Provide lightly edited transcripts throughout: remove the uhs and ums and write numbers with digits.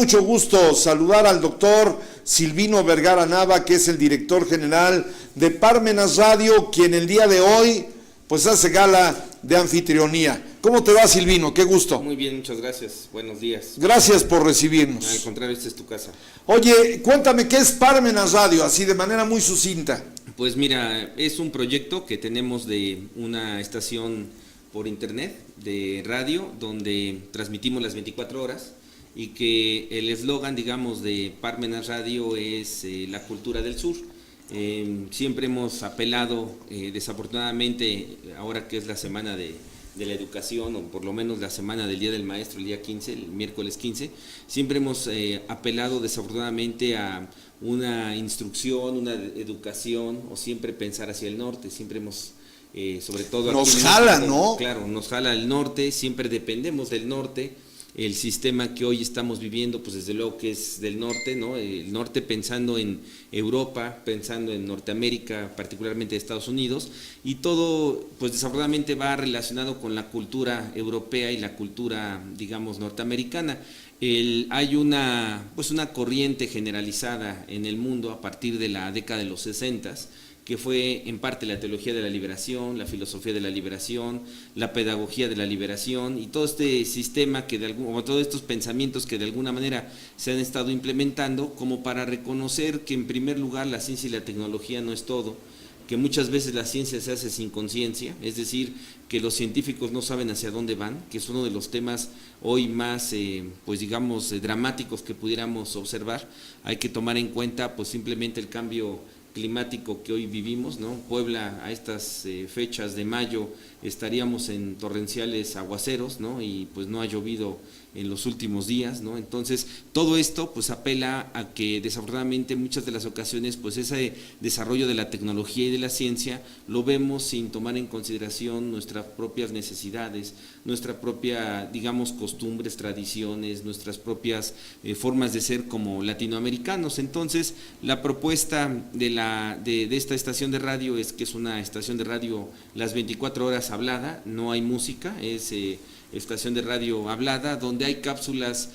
mucho gusto saludar al doctor Silvino Vergara Nava, que es el director general de Parmenas Radio, quien el día de hoy pues hace gala de anfitrionía. ¿Cómo te va, Silvino? Qué gusto. Muy bien, muchas gracias. Buenos días. Gracias por recibirnos. Al contrario, esta es tu casa. Oye, cuéntame, ¿qué es Parmenas Radio? Así de manera muy sucinta. Pues mira, es un proyecto que tenemos de una estación por internet de radio donde transmitimos las 24 horas y que el eslogan, digamos, de Parmenas Radio es la cultura del sur. Siempre hemos apelado, desafortunadamente, ahora que es la semana de la educación, o por lo menos la semana del Día del Maestro, el día 15, el miércoles 15, siempre hemos apelado desafortunadamente a una instrucción, una educación, o siempre pensar hacia el norte. Siempre hemos, sobre todo aquí nos jala, México, ¿no? Claro, nos jala el norte, siempre dependemos del norte. El sistema que hoy estamos viviendo, pues desde luego que es del norte, ¿no? El norte pensando en Europa, pensando en Norteamérica, particularmente Estados Unidos, y todo, pues desafortunadamente va relacionado con la cultura europea y la cultura, digamos, norteamericana. Hay una corriente generalizada en el mundo a partir de la década de los 60, que fue en parte la teología de la liberación, la filosofía de la liberación, la pedagogía de la liberación y todo este sistema o todos estos pensamientos que de alguna manera se han estado implementando como para reconocer que en primer lugar la ciencia y la tecnología no es todo, que muchas veces la ciencia se hace sin conciencia, es decir, que los científicos no saben hacia dónde van, que es uno de los temas hoy más, pues digamos, dramáticos que pudiéramos observar. Hay que tomar en cuenta pues simplemente el cambio climático que hoy vivimos, ¿no? Puebla a estas fechas de mayo estaríamos en torrenciales aguaceros, ¿no? Y pues no ha llovido en los últimos días, ¿no? Entonces, todo esto pues apela a que desafortunadamente muchas de las ocasiones pues ese desarrollo de la tecnología y de la ciencia lo vemos sin tomar en consideración nuestras propias necesidades, nuestra propia, digamos, costumbres, tradiciones, nuestras propias formas de ser como latinoamericanos. Entonces, la propuesta de esta estación de radio es que es una estación de radio las 24 horas hablada, no hay música, es estación de radio hablada, donde hay cápsulas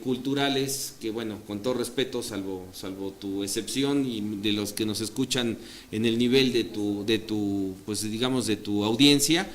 culturales que, bueno, con todo respeto, salvo tu excepción y de los que nos escuchan en el nivel de tu pues digamos de tu audiencia,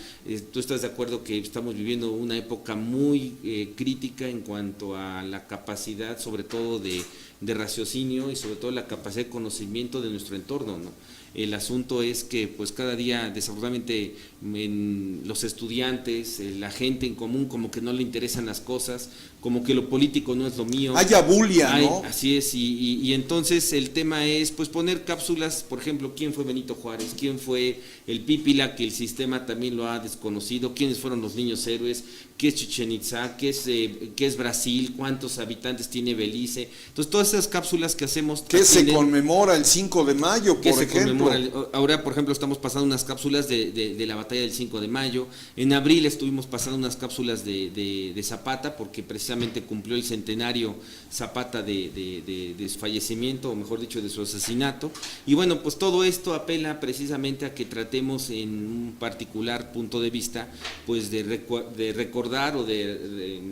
tú estás de acuerdo que estamos viviendo una época muy crítica en cuanto a la capacidad, sobre todo de raciocinio y sobre todo la capacidad de conocimiento de nuestro entorno, ¿no? El asunto es que pues cada día desafortunadamente los estudiantes, la gente en común como que no le interesan las cosas, como que lo político no es lo mío. Hay abulia, ¿no? Así es, y entonces el tema es pues poner cápsulas, por ejemplo, quién fue Benito Juárez, quién fue el Pípila, que el sistema también lo ha desconocido, quiénes fueron los niños héroes, qué es Chichén Itzá, qué es Brasil, cuántos habitantes tiene Belice. Entonces todas esas cápsulas que hacemos... ¿Qué se conmemora el 5 de mayo, por ejemplo? Ahora, por ejemplo, estamos pasando unas cápsulas de la batalla del 5 de mayo. En abril estuvimos pasando unas cápsulas de Zapata, porque precisamente cumplió el centenario Zapata de su fallecimiento, o mejor dicho, de su asesinato. Y bueno, pues todo esto apela precisamente a que tratemos en un particular punto de vista, pues de recordar o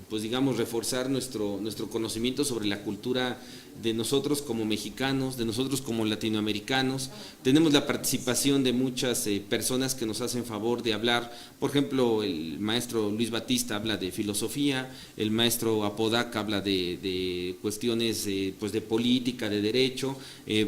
pues digamos, reforzar nuestro conocimiento sobre la cultura de nosotros como mexicanos, de nosotros como latinoamericanos. Tenemos la participación de muchas personas que nos hacen favor de hablar. Por ejemplo, el maestro Luis Batista habla de filosofía, el maestro Apodaca habla de cuestiones pues de política, de derecho,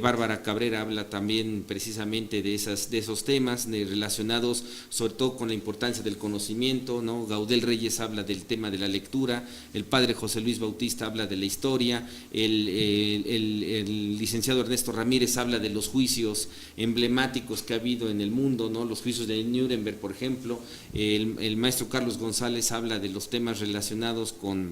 Bárbara Cabrera habla también precisamente de esos temas relacionados sobre todo con la importancia del conocimiento, ¿no? Gaudel Reyes habla del tema de la lectura, el padre José Luis Bautista habla de la historia, el licenciado Ernesto Ramírez habla de los juicios emblemáticos que ha habido en el mundo, ¿no? Los juicios de Nuremberg, por ejemplo. El maestro Carlos González habla de los temas relacionados, por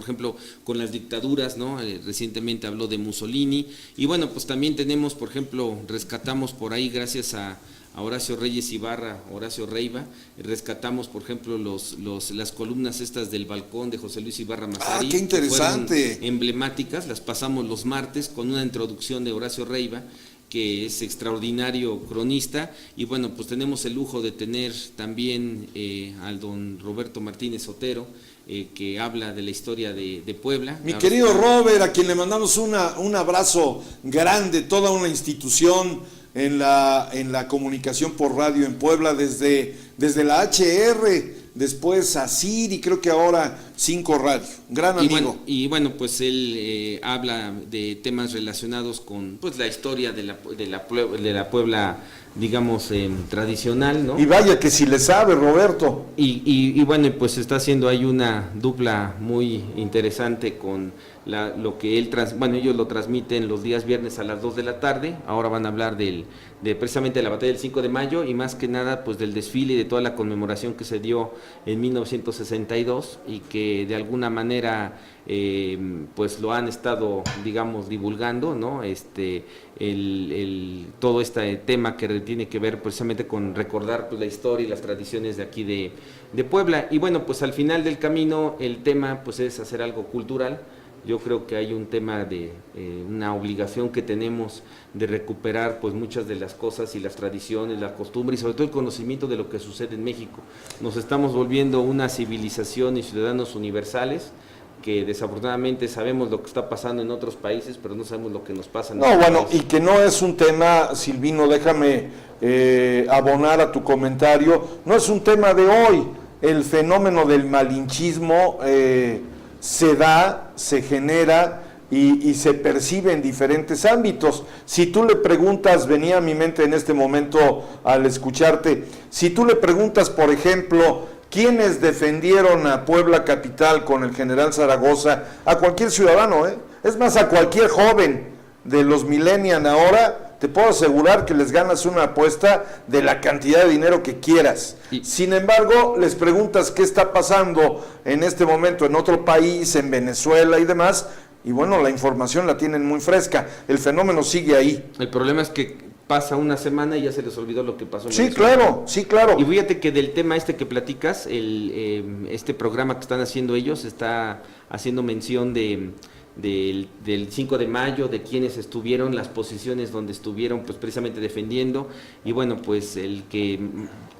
ejemplo, con las dictaduras, ¿no? Recientemente habló de Mussolini. Y bueno, pues también tenemos, por ejemplo, rescatamos por ahí, gracias a Horacio Reyes Ibarra, Horacio Reiva, rescatamos, por ejemplo, las columnas estas del balcón de José Luis Ibarra Mazari. ¡Ah, qué interesante! Que emblemáticas, las pasamos los martes con una introducción de Horacio Reiva, que es extraordinario cronista, y bueno, pues tenemos el lujo de tener también al don Roberto Martínez Otero, que habla de la historia de Puebla. Mi querido Robert, a quien le mandamos un abrazo grande, toda una institución en la comunicación por radio en Puebla, desde la HR, después a CIR y creo que ahora 5 Radio, gran amigo. Bueno, pues él habla de temas relacionados con pues la historia de la Puebla, digamos, tradicional, ¿no? Y vaya que si le sabe, Roberto. Y bueno, pues está haciendo ahí una dupla muy interesante con lo que ellos lo transmiten los días viernes a las 2 de la tarde. Ahora van a hablar de precisamente de la batalla del 5 de mayo y más que nada pues del desfile y de toda la conmemoración que se dio en 1962 y que de alguna manera pues lo han estado, digamos, divulgando, ¿no? Todo este tema que tiene que ver precisamente con recordar pues la historia y las tradiciones de aquí de Puebla. Y bueno, pues al final del camino el tema pues es hacer algo cultural. Yo creo que hay un tema de una obligación que tenemos de recuperar pues muchas de las cosas y las tradiciones, la costumbre y sobre todo el conocimiento de lo que sucede en México. Nos estamos volviendo una civilización y ciudadanos universales que desafortunadamente sabemos lo que está pasando en otros países, pero no sabemos lo que nos pasa en nuestro país. Y que no es un tema, Silvino, déjame abonar a tu comentario, no es un tema de hoy. El fenómeno del malinchismo se da, se genera y se percibe en diferentes ámbitos. Si tú le preguntas, venía a mi mente en este momento al escucharte, si tú le preguntas, por ejemplo, ¿quiénes defendieron a Puebla capital con el general Zaragoza? A cualquier ciudadano, es más, a cualquier joven de los millennials ahora, te puedo asegurar que les ganas una apuesta de la cantidad de dinero que quieras. Sin embargo, les preguntas qué está pasando en este momento en otro país, en Venezuela y demás, y bueno, la información la tienen muy fresca, el fenómeno sigue ahí. El problema es que pasa una semana y ya se les olvidó lo que pasó en Venezuela. Sí, claro. Y fíjate que del tema que platicas, este programa que están haciendo ellos está haciendo mención del 5 de mayo, de quienes estuvieron, las posiciones donde estuvieron pues precisamente defendiendo, y bueno, pues el que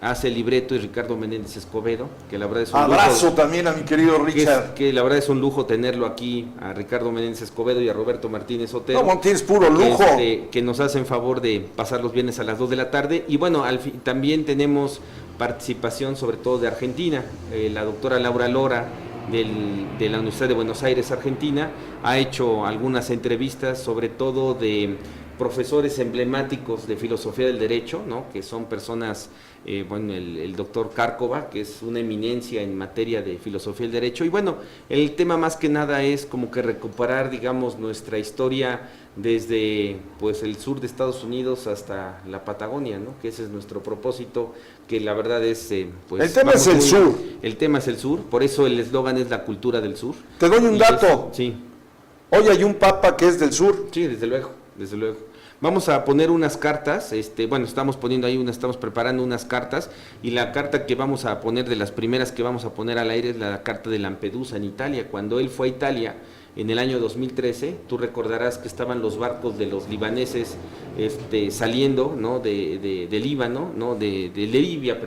hace el libreto es Ricardo Menéndez Escobedo, que la verdad es un abrazo lujo, también a mi querido Richard. Que la verdad es un lujo tenerlo aquí, a Ricardo Menéndez Escobedo y a Roberto Martínez Otero. No, tienes puro lujo. Que nos hacen favor de pasar los viernes a las 2 de la tarde, y bueno, también tenemos participación sobre todo de Argentina, la doctora Laura Lora, de la Universidad de Buenos Aires, Argentina, ha hecho algunas entrevistas, sobre todo de profesores emblemáticos de filosofía del derecho, ¿no? Que son personas, el doctor Cárcova, que es una eminencia en materia de filosofía del derecho, y bueno, el tema más que nada es como que recuperar, digamos, nuestra historia desde pues el sur de Estados Unidos hasta la Patagonia, ¿no? Que ese es nuestro propósito, que la verdad es pues el tema es el sur. El tema es el sur, por eso el eslogan es la cultura del sur. Te doy un dato. Sí. Hoy hay un papa que es del sur. Sí, desde luego. Vamos a poner unas cartas, estamos preparando unas cartas, y la carta que vamos a poner, de las primeras que vamos a poner al aire, es la carta de Lampedusa en Italia. Cuando él fue a Italia en el año 2013, tú recordarás que estaban los barcos de los libaneses saliendo, ¿no? de Líbano, ¿no? de Libia,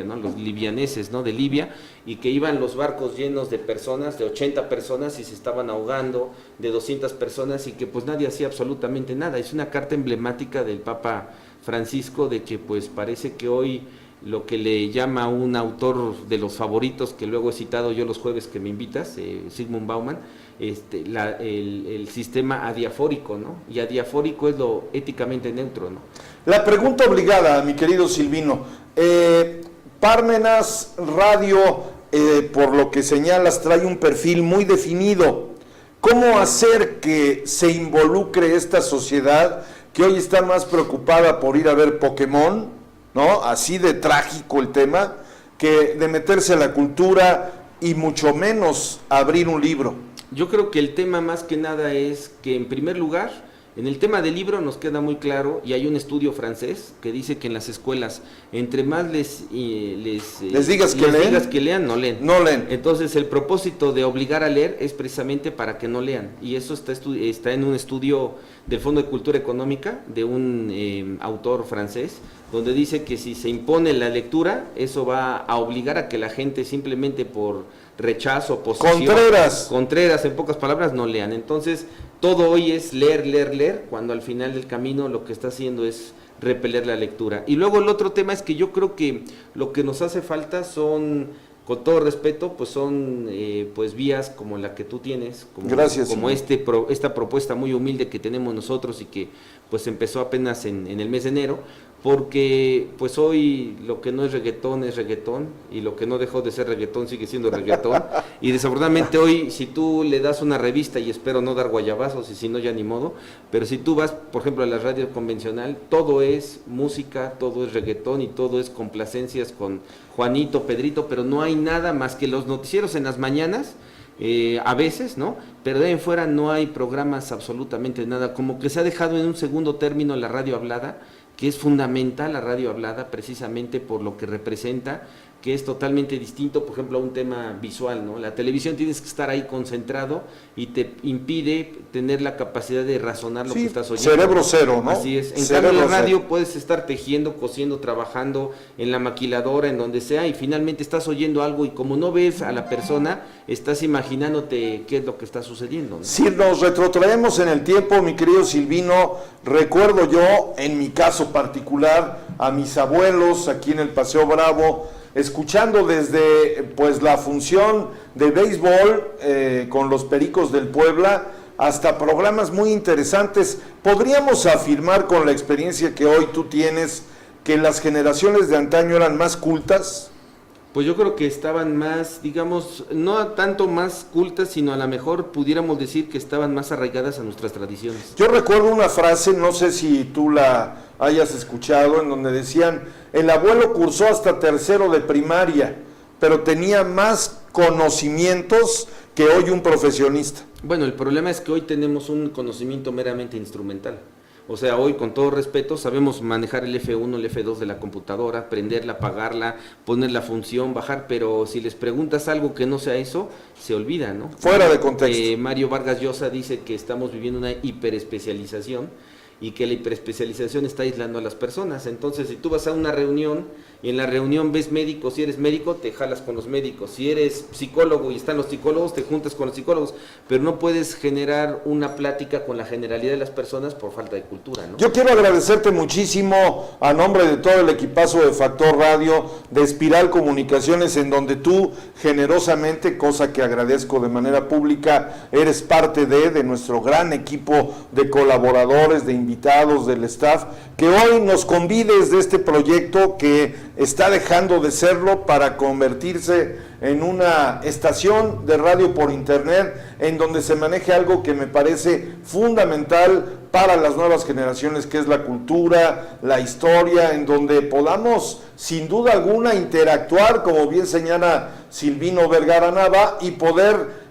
¿no? Los libianeses, ¿no? de Libia, y que iban los barcos llenos de personas, de 80 personas, y se estaban ahogando, de 200 personas, y que pues nadie hacía absolutamente nada. Es una carta emblemática del Papa Francisco, de que pues parece que hoy lo que le llama un autor de los favoritos, que luego he citado yo los jueves que me invitas, Zygmunt Bauman, el sistema adiafórico, ¿no? Y adiafórico es lo éticamente neutro, ¿no? La pregunta obligada, mi querido Silvino, Parmenas Radio, por lo que señalas, trae un perfil muy definido. ¿Cómo hacer que se involucre esta sociedad que hoy está más preocupada por ir a ver Pokémon, ¿no? Así de trágico el tema, que de meterse a la cultura y mucho menos abrir un libro? Yo creo que el tema más que nada es que, en primer lugar, en el tema del libro nos queda muy claro, y hay un estudio francés que dice que en las escuelas, entre más les digas que lean, no leen. No leen. Entonces, el propósito de obligar a leer es precisamente para que no lean, y eso está en un estudio del Fondo de Cultura Económica de un autor francés, donde dice que si se impone la lectura, eso va a obligar a que la gente, simplemente por rechazo, oposición. Contreras, en pocas palabras, no lean. Entonces, todo hoy es leer, cuando al final del camino lo que está haciendo es repeler la lectura. Y luego el otro tema es que yo creo que lo que nos hace falta son, con todo respeto, pues son pues vías como la que tú tienes, como esta propuesta muy humilde que tenemos nosotros y que pues empezó apenas en el mes de enero, porque pues hoy lo que no es reggaetón y lo que no dejó de ser reggaetón sigue siendo reggaetón y desafortunadamente hoy si tú le das una revista, y espero no dar guayabazos y si no ya ni modo, pero si tú vas por ejemplo a la radio convencional, todo es música, todo es reggaetón y todo es complacencias con Juanito, Pedrito, pero no hay nada más que los noticieros en las mañanas, a veces, ¿no? Pero de ahí en fuera no hay programas absolutamente nada, como que se ha dejado en un segundo término la radio hablada, que es fundamental la radio hablada precisamente por lo que representa, que es totalmente distinto, por ejemplo, a un tema visual, ¿no? La televisión tienes que estar ahí concentrado y te impide tener la capacidad de razonar lo que estás oyendo. Cerebro cero, ¿no? Así es. En cambio, en la radio puedes estar tejiendo, cosiendo, trabajando en la maquiladora, en donde sea, y finalmente estás oyendo algo y como no ves a la persona, estás imaginándote qué es lo que está sucediendo, ¿no? Si nos retrotraemos en el tiempo, mi querido Silvino, recuerdo yo, en mi caso particular, a mis abuelos aquí en el Paseo Bravo, escuchando desde pues la función de béisbol con los Pericos del Puebla hasta programas muy interesantes. ¿Podríamos afirmar con la experiencia que hoy tú tienes que las generaciones de antaño eran más cultas? Pues yo creo que estaban más, digamos, no tanto más cultas, sino a lo mejor pudiéramos decir que estaban más arraigadas a nuestras tradiciones. Yo recuerdo una frase, no sé si tú la hayas escuchado, en donde decían, el abuelo cursó hasta tercero de primaria, pero tenía más conocimientos que hoy un profesionista. Bueno, el problema es que hoy tenemos un conocimiento meramente instrumental. O sea, hoy con todo respeto sabemos manejar el F1, el F2 de la computadora, prenderla, apagarla, poner la función, bajar, pero si les preguntas algo que no sea eso, se olvida, ¿no? Fuera de contexto. Mario Vargas Llosa dice que estamos viviendo una hiperespecialización y que la hiperespecialización está aislando a las personas. Entonces, si tú vas a una reunión y en la reunión ves médicos, si eres médico, te jalas con los médicos. Si eres psicólogo y están los psicólogos, te juntas con los psicólogos. Pero no puedes generar una plática con la generalidad de las personas por falta de cultura, ¿no? Yo quiero agradecerte muchísimo a nombre de todo el equipazo de Factor Radio, de Espiral Comunicaciones, en donde tú generosamente, cosa que agradezco de manera pública, eres parte de nuestro gran equipo de colaboradores, de invitados, del staff, que hoy nos convides de este proyecto que está dejando de serlo para convertirse en una estación de radio por internet en donde se maneje algo que me parece fundamental para las nuevas generaciones, que es la cultura, la historia, en donde podamos sin duda alguna interactuar, como bien señala Silvino Vergara Nava, y poder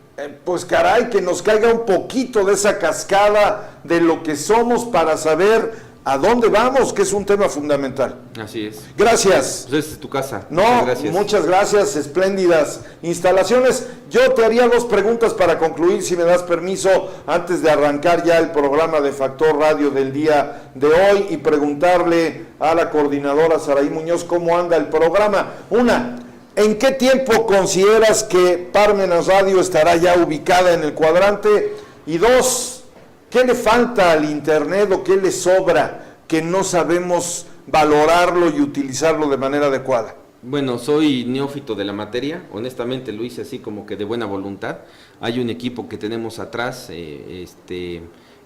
pues caray, que nos caiga un poquito de esa cascada de lo que somos para saber a dónde vamos, que es un tema fundamental. Así es. Gracias. Pues esta es tu casa. No, muchas gracias, espléndidas instalaciones. Yo te haría dos preguntas para concluir, si me das permiso, antes de arrancar ya el programa de Factor Radio del día de hoy y preguntarle a la coordinadora Saraí Muñoz cómo anda el programa. Una, ¿en qué tiempo consideras que Parmenas Radio estará ya ubicada en el cuadrante? Y dos, ¿qué le falta al internet o qué le sobra que no sabemos valorarlo y utilizarlo de manera adecuada? Bueno, soy neófito de la materia, honestamente lo hice así como que de buena voluntad. Hay un equipo que tenemos atrás,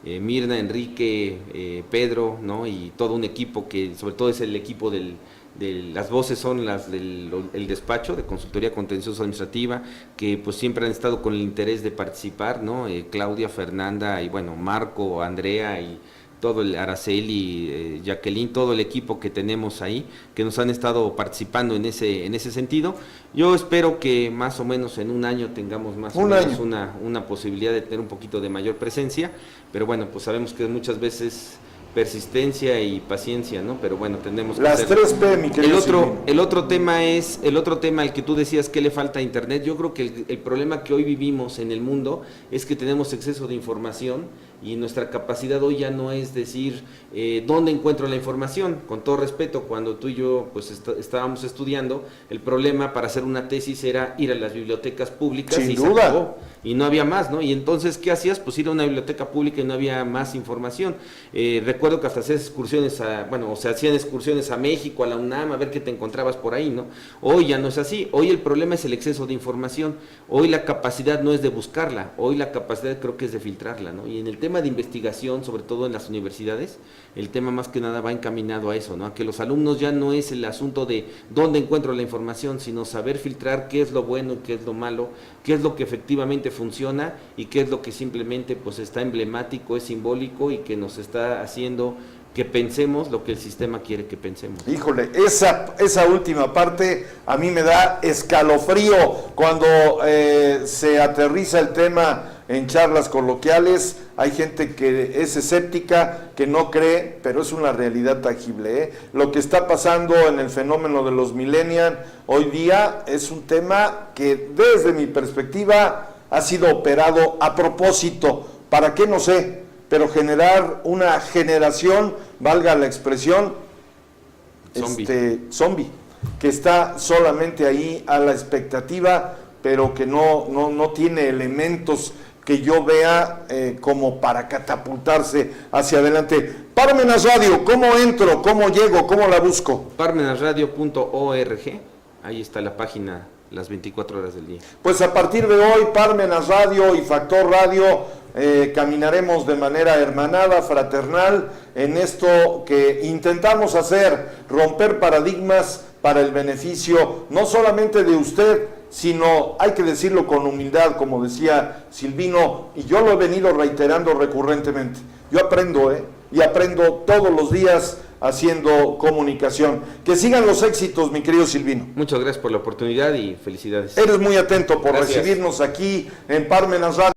Mirna, Enrique, Pedro, ¿no? Y todo un equipo que sobre todo es el equipo las voces son las del despacho de consultoría contencioso administrativa, que pues siempre han estado con el interés de participar, ¿no? Claudia, Fernanda y bueno, Marco, Andrea y todo el Araceli, Jacqueline, todo el equipo que tenemos ahí, que nos han estado participando en ese sentido. Yo espero que más o menos en un año tengamos más o menos una posibilidad de tener un poquito de mayor presencia, pero bueno, pues sabemos que muchas veces persistencia y paciencia, ¿no? Pero bueno, tenemos que las 3P, mi querido. El otro tema al que tú decías que le falta a internet. Yo creo que el problema que hoy vivimos en el mundo es que tenemos exceso de información y nuestra capacidad hoy ya no es decir dónde encuentro la información. Con todo respeto, cuando tú y yo pues estábamos estudiando, el problema para hacer una tesis era ir a las bibliotecas públicas. Sin y duda. se acabó, y no había más, ¿no? Y entonces, ¿qué hacías? Pues ir a una biblioteca pública y no había más información. Recuerdo que hasta hacías excursiones se hacían excursiones a México, a la UNAM, a ver qué te encontrabas por ahí, ¿no? Hoy ya no es así. Hoy el problema es el exceso de información. Hoy la capacidad no es de buscarla, hoy la capacidad creo que es de filtrarla, ¿no? Y en el tema de investigación, sobre todo en las universidades, el tema más que nada va encaminado a eso, ¿no? A que los alumnos ya no es el asunto de dónde encuentro la información, sino saber filtrar qué es lo bueno y qué es lo malo, qué es lo que efectivamente funciona y qué es lo que simplemente pues está emblemático, es simbólico y que nos está haciendo que pensemos lo que el sistema quiere que pensemos. Híjole, esa última parte a mí me da escalofrío cuando se aterriza el tema en charlas coloquiales. Hay gente que es escéptica, que no cree, pero es una realidad tangible, ¿eh? Lo que está pasando en el fenómeno de los millennials hoy día es un tema que desde mi perspectiva ha sido operado a propósito. ¿Para qué? No sé, pero generar una generación, valga la expresión, zombie, que está solamente ahí a la expectativa, pero que no tiene elementos que yo vea como para catapultarse hacia adelante. Parmenas Radio, ¿cómo entro? ¿Cómo llego? ¿Cómo la busco? Parmenasradio.org, ahí está la página las 24 horas del día. Pues a partir de hoy, Parmenas Radio y Factor Radio caminaremos de manera hermanada, fraternal, en esto que intentamos hacer, romper paradigmas para el beneficio no solamente de usted, sino, hay que decirlo con humildad, como decía Silvino, y yo lo he venido reiterando recurrentemente. Yo aprendo, y aprendo todos los días haciendo comunicación. Que sigan los éxitos, mi querido Silvino. Muchas gracias por la oportunidad y felicidades. Eres muy atento por Gracias. recibirnos aquí en Parmenas Radio.